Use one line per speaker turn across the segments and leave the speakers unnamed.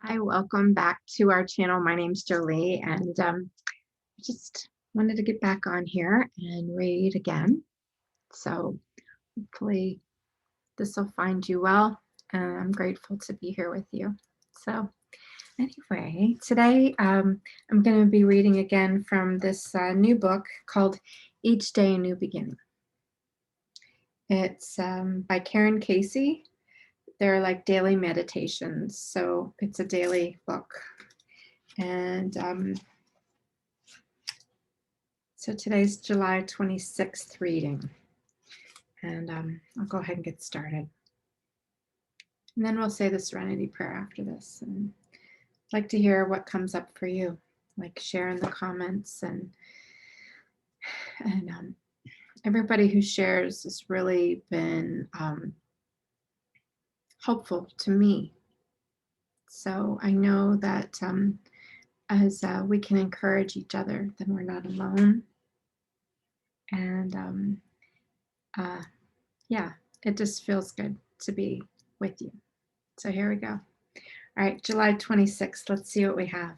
Hi, welcome back to our channel. My name's Jolie, and I just wanted to get back on here and read again. So hopefully this will find you well, and I'm grateful to be here with you. So anyway, today I'm going to be reading again from this new book called Each Day a New Beginning. It's by Karen Casey. They're like daily meditations, so it's a daily book. And so today's July 26th reading, and I'll go ahead and get started. And then we'll say the Serenity prayer after this. And I'd like to hear what comes up for you, like share in the comments. And everybody who shares has really been helpful to me. So I know that as we can encourage each other, then we're not alone. And yeah, it just feels good to be with you. So here we go. All right, July 26th, let's see what we have.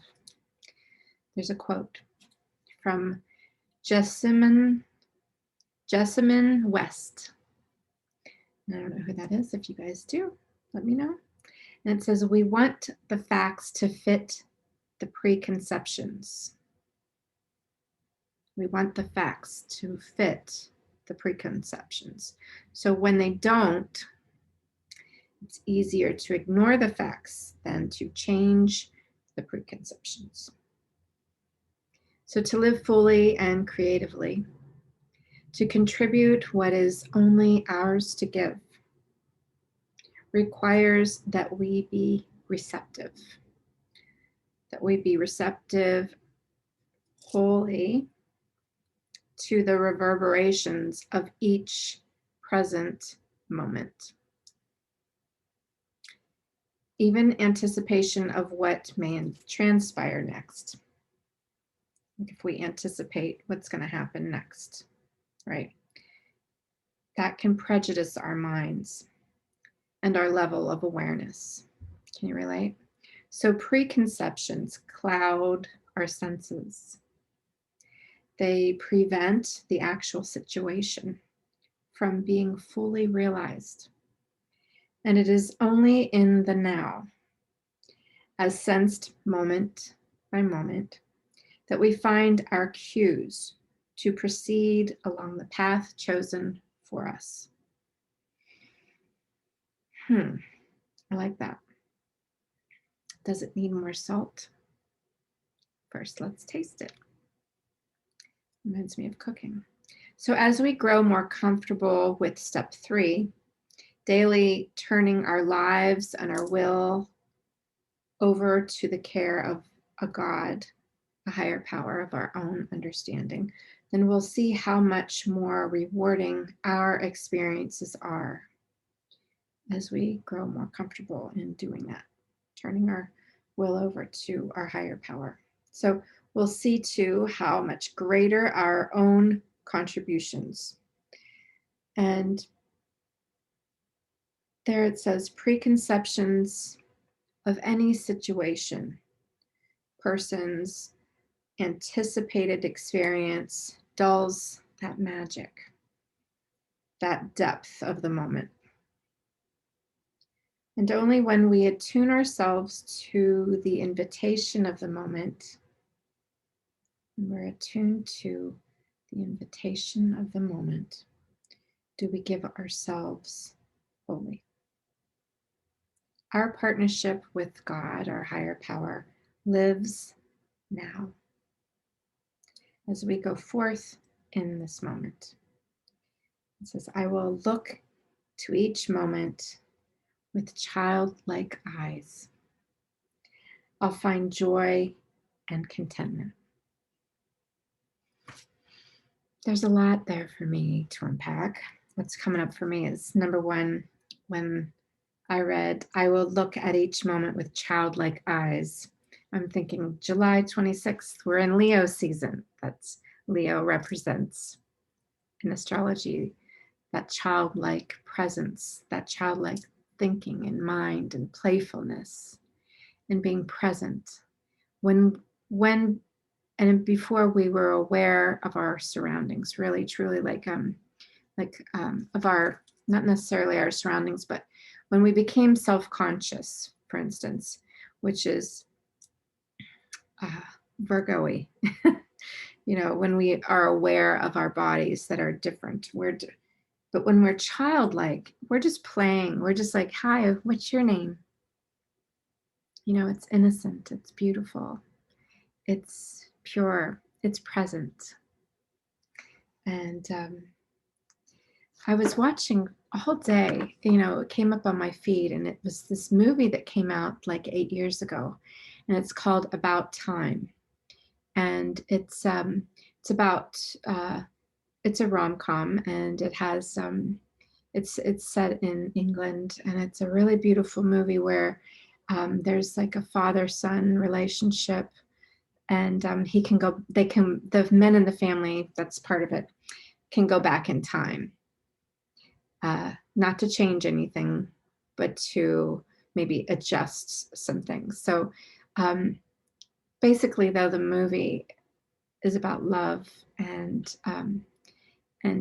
There's a quote from Jessamine West. I don't know who that is. If you guys do, let me know. And it says, "We want the facts to fit the preconceptions." We want the facts to fit the preconceptions. So when they don't, it's easier to ignore the facts than to change the preconceptions. So to live fully and creatively, to contribute what is only ours to give, requires that we be receptive. That we be receptive wholly to the reverberations of each present moment. Even anticipation of what may transpire next. Like if we anticipate what's going to happen next, right? That can prejudice our minds and our level of awareness. Can you relate? So preconceptions cloud our senses. They prevent the actual situation from being fully realized. And it is only in the now, as sensed moment by moment, that we find our cues to proceed along the path chosen for us. I like that. Does it need more salt? First, let's taste it. Reminds me of cooking. So as we grow more comfortable with step 3, daily turning our lives and our will over to the care of a God, a higher power of our own understanding, then we'll see how much more rewarding our experiences are as we grow more comfortable in doing that, turning our will over to our higher power. So we'll see too how much greater our own contributions. And there it says preconceptions of any situation, person's anticipated experience dulls that magic, that depth of the moment. And only when we attune ourselves to the invitation of the moment, when we're attuned to the invitation of the moment, do we give ourselves fully. Our partnership with God, our higher power, lives now as we go forth in this moment. It says, I will look to each moment with childlike eyes. I'll find joy and contentment. There's a lot there for me to unpack. What's coming up for me is number one, when I read, I will look at each moment with childlike eyes. I'm thinking July 26th, we're in Leo season. That's Leo represents in astrology that childlike presence, that childlike thinking and mind and playfulness. and being present. When and before we were aware of our surroundings, really truly of our, not necessarily our surroundings, but when we became self-conscious, for instance, which is uh, Virgo-y, when we are aware of our bodies that are different, but when we're childlike, we're just playing. We're just like, hi, what's your name? It's innocent, it's beautiful, it's pure, it's present. And I was watching all day, it came up on my feed, and it was this movie that came out like 8 years ago, and it's called About Time. And it's about, it's a rom-com, and it has, it's set in England, and it's a really beautiful movie where there's like a father-son relationship, and the men in the family, that's part of it, can go back in time, not to change anything, but to maybe adjust some things. So basically, though, the movie is about love and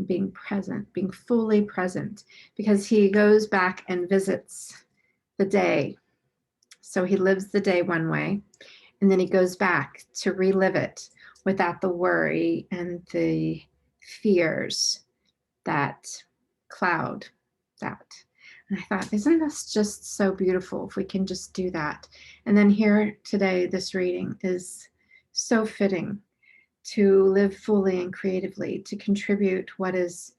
being present, being fully present, because he goes back and visits the day. So he lives the day one way, and then he goes back to relive it without the worry and the fears that cloud that. And I thought, isn't this just so beautiful if we can just do that? And then here today, this reading is so fitting to live fully and creatively, to contribute what is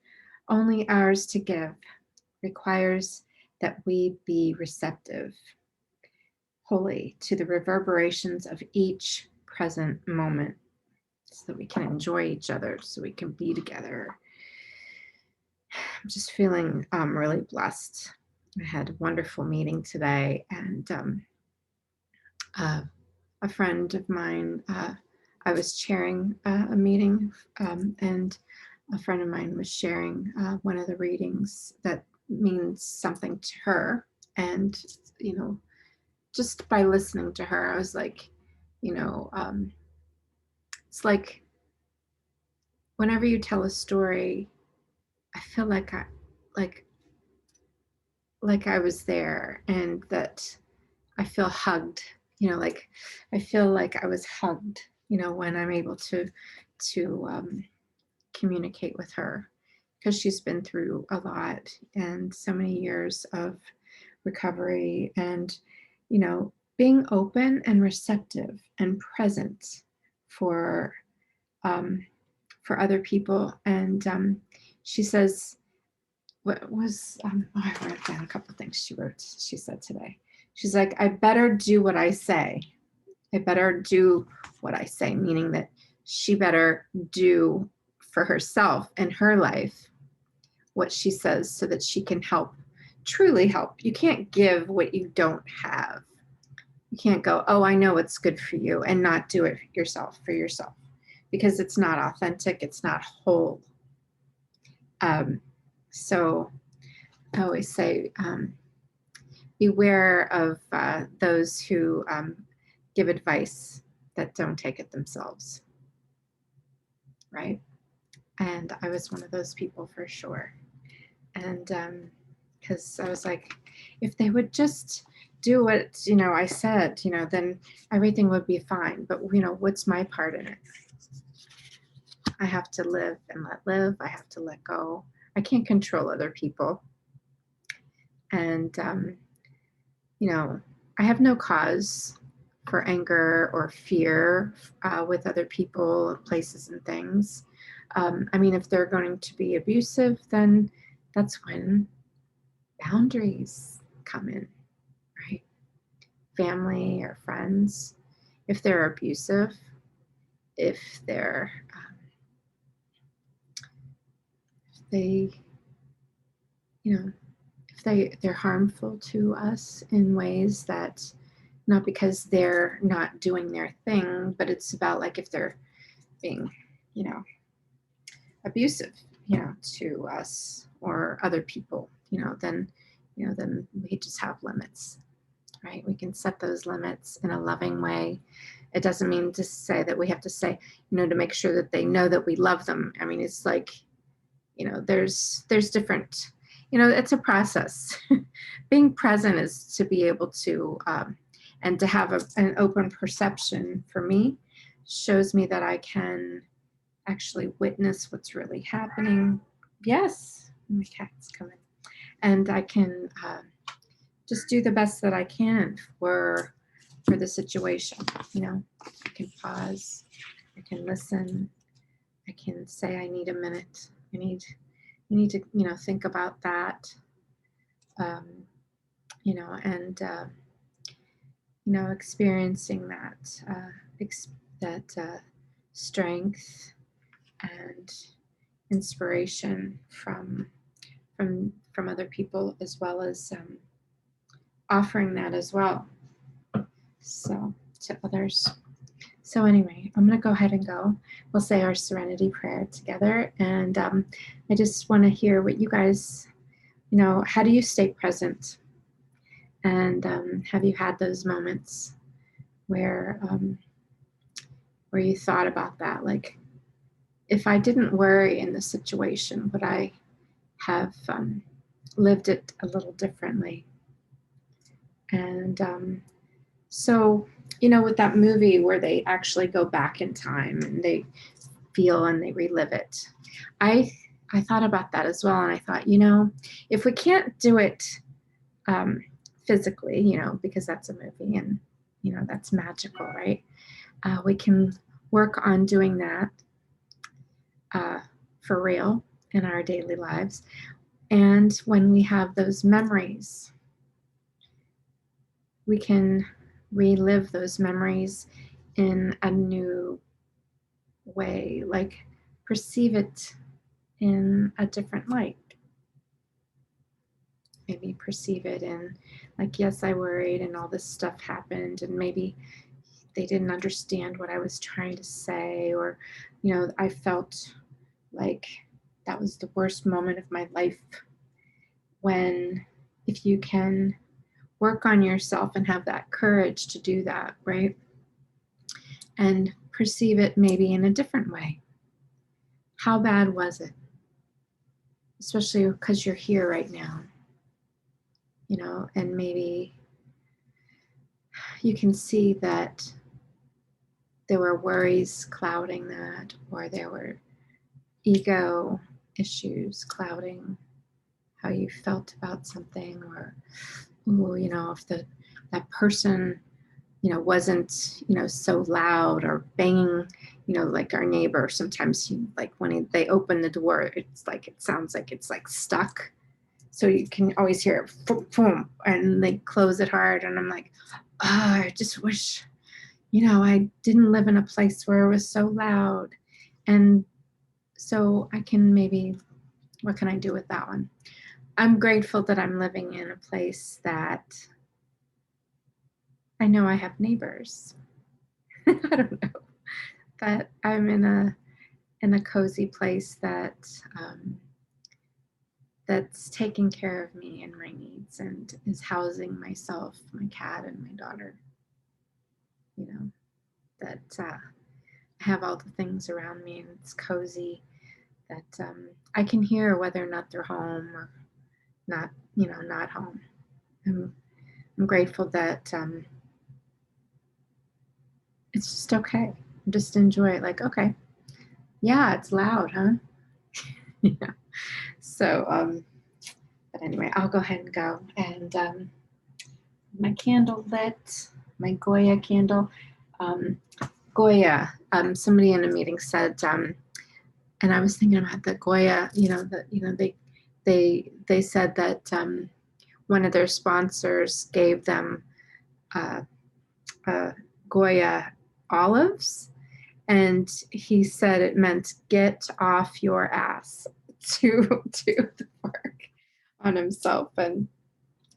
only ours to give, requires that we be receptive wholly to the reverberations of each present moment, so that we can enjoy each other, so we can be together. I'm just feeling really blessed. I had a wonderful meeting today, and a friend of mine, I was chairing a meeting, and a friend of mine was sharing one of the readings that means something to her. And, just by listening to her, I was like, it's like whenever you tell a story, I feel like like like I was there, and that I feel hugged, like I feel like I was hugged, when I'm able to communicate with her, because she's been through a lot and so many years of recovery, and being open and receptive and present for um, for other people. And she says, what was I wrote down a couple of things she said today. She's like, I better do what I say. I better do what I say, meaning that she better do for herself in her life what she says, so that she can help, truly help. You can't give what you don't have. You can't go, oh, I know what's good for you, and not do it for yourself, because it's not authentic, it's not whole. So I always say, beware of those who give advice that don't take it themselves, right? And I was one of those people for sure. And because I was like, if they would just do what I said, then everything would be fine. But what's my part in it? I have to live and let live. I have to let go. I can't control other people. And I have no cause for anger or fear with other people, places, and things. I mean, if they're going to be abusive, then that's when boundaries come in, right? Family or friends, if they're abusive, if they're if they, if they're harmful to us in ways that, not because they're not doing their thing, but it's about like if they're being, abusive, to us or other people, then we just have limits. right? We can set those limits in a loving way. It doesn't mean to say that we have to say, to make sure that they know that we love them. I mean, it's like, there's different, it's a process. Being present is to be able to, and to have an open perception for me shows me that I can actually witness what's really happening. Yes, my cat's coming. And I can just do the best that I can for the situation. I can pause, I can listen, I can say I need a minute. I need to think about that. And experiencing that strength and inspiration from other people, as well as offering that as well, so to others. So anyway, I'm going to go ahead and go. We'll say our Serenity prayer together, and I just want to hear what you guys, how do you stay present? And have you had those moments where you thought about that, like, if I didn't worry in the situation, would I have lived it a little differently? And so, with that movie where they actually go back in time and they feel and they relive it, I thought about that as well. And I thought, if we can't do it physically, because that's a movie and, that's magical, right? We can work on doing that for real in our daily lives. And when we have those memories, we can relive those memories in a new way, like perceive it in a different light. Maybe perceive it in, like, yes, I worried and all this stuff happened, and maybe they didn't understand what I was trying to say, or, I felt like that was the worst moment of my life. When, if you can work on yourself and have that courage to do that, right? And perceive it maybe in a different way. How bad was it? Especially because you're here right now, and maybe you can see that there were worries clouding that, or there were ego issues clouding how you felt about something, or, if that person, wasn't, so loud or banging, like our neighbor. Sometimes like when they open the door, it's like, it sounds like it's like stuck. So you can always hear it, boom, boom, and they close it hard. And I'm like, oh, I just wish, I didn't live in a place where it was so loud. And so I can maybe, what can I do with that one? I'm grateful that I'm living in a place that I know I have neighbors. I don't know, that I'm in a cozy place that's taking care of me and my needs, and is housing myself, my cat, and my daughter. That I have all the things around me, and it's cozy, that I can hear whether or not they're home or not, not home. I'm grateful that it's just okay. Just enjoy it. Like, okay, yeah, it's loud, huh? Yeah. So, but anyway, I'll go ahead and go. And my candle lit, my Goya candle. Goya, somebody in a meeting said, and I was thinking about the Goya, they said that one of their sponsors gave them Goya olives, and he said it meant get off your ass to the work on himself. And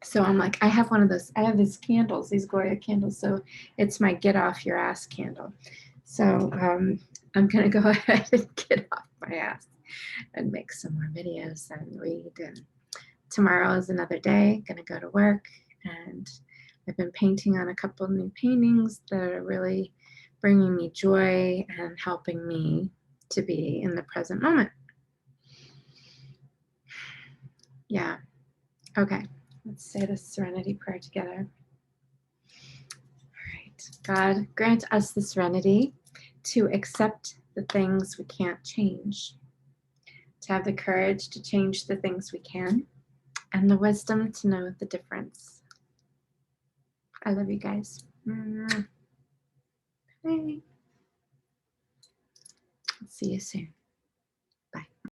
so I'm like, I have one of those, I have these candles, these Goya candles, so it's my get off your ass candle. So I'm gonna go ahead and get off my ass and make some more videos and read. And tomorrow is another day, gonna go to work, and I've been painting on a couple new paintings that are really bringing me joy and helping me to be in the present moment. Yeah. Okay. Let's say the Serenity prayer together. All right. God, grant us the serenity to accept the things we can't change, to have the courage to change the things we can, and the wisdom to know the difference. I love you guys. Bye. See you soon.